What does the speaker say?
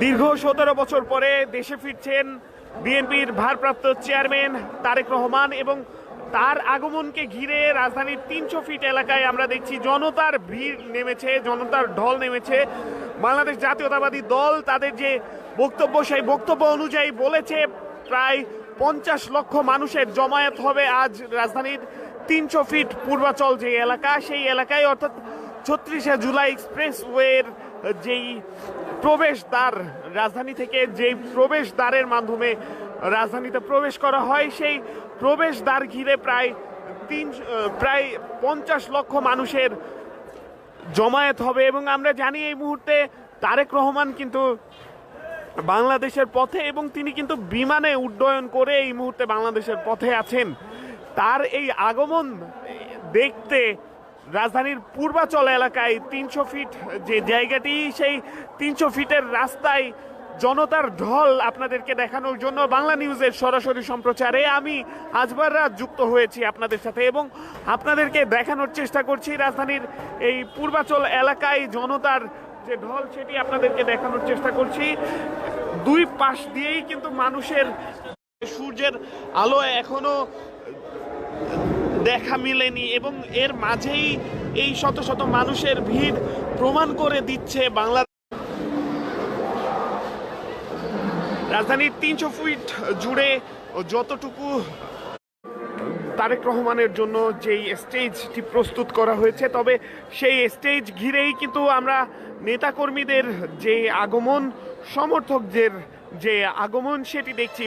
দীর্ঘ 17 বছর পরে দেশে ফিরছেন বিএনপির ভারপ্রাপ্ত চেয়ারম্যান তারেক রহমান এবং তার আগমনকে ঘিরে রাজধানীর 300 ফিট এলাকায় আমরা দেখছি জনতার ভিড় নেমেছে, জনতার ঢল নেমেছে। বাংলাদেশ জাতীয়তাবাদী দল তাদের যে বক্তব্য, সেই বক্তব্য অনুযায়ী বলেছে প্রায় 50 লক্ষ মানুষের জমায়েত হবে আজ রাজধানীর 300 ফিট পূর্বাচল যে এলাকা, সেই এলাকায়, অর্থাৎ 36শে জুলাই এক্সপ্রেসওয়ের যেই প্রবেশদ্বার, রাজধানী থেকে যেই প্রবেশদ্বারের মাধ্যমে রাজধানীতে প্রবেশ করা হয়, সেই প্রবেশদ্বার ঘিরে প্রায় 50 লক্ষ মানুষের জমায়েত হবে। এবং আমরা জানি এই মুহূর্তে তারেক রহমান কিন্তু বাংলাদেশের পথে, এবং তিনি কিন্তু বিমানে উড্ডয়ন করে এই মুহূর্তে বাংলাদেশের পথে আছেন। তার এই আগমন দেখতে রাজধানীর পূর্বাচল এলাকায় 300 ফিট যে জায়গাটি, সেই 300 ফিটের রাস্তায় জনতার ঢল আপনাদেরকে দেখানোর জন্য বাংলা নিউজের সরাসরি সম্প্রচারে আমি আজবার রাত যুক্ত হয়েছি আপনাদের সাথে, এবং আপনাদেরকে দেখানোর চেষ্টা করছি রাজধানীর এই পূর্বাচল এলাকায় জনতার যে ঢল, সেটি আপনাদেরকে দেখানোর চেষ্টা করছি। দুই পাশ দিয়েই কিন্তু মানুষের, সূর্যের আলো এখনো দেখা মিলেনি, এবং এর মাঝেই এই শত শত মানুষের ভিড় প্রমাণ করে দিচ্ছে রাজধানীর 300 ফিট জুড়ে যতটুকু তারেক রহমানের জন্য যেই স্টেজটি প্রস্তুত করা হয়েছে, তবে সেই স্টেজ ঘিরেই কিন্তু আমরা নেতাকর্মীদের যে আগমন, সমর্থকদের যে আগমন, সেটি দেখছি।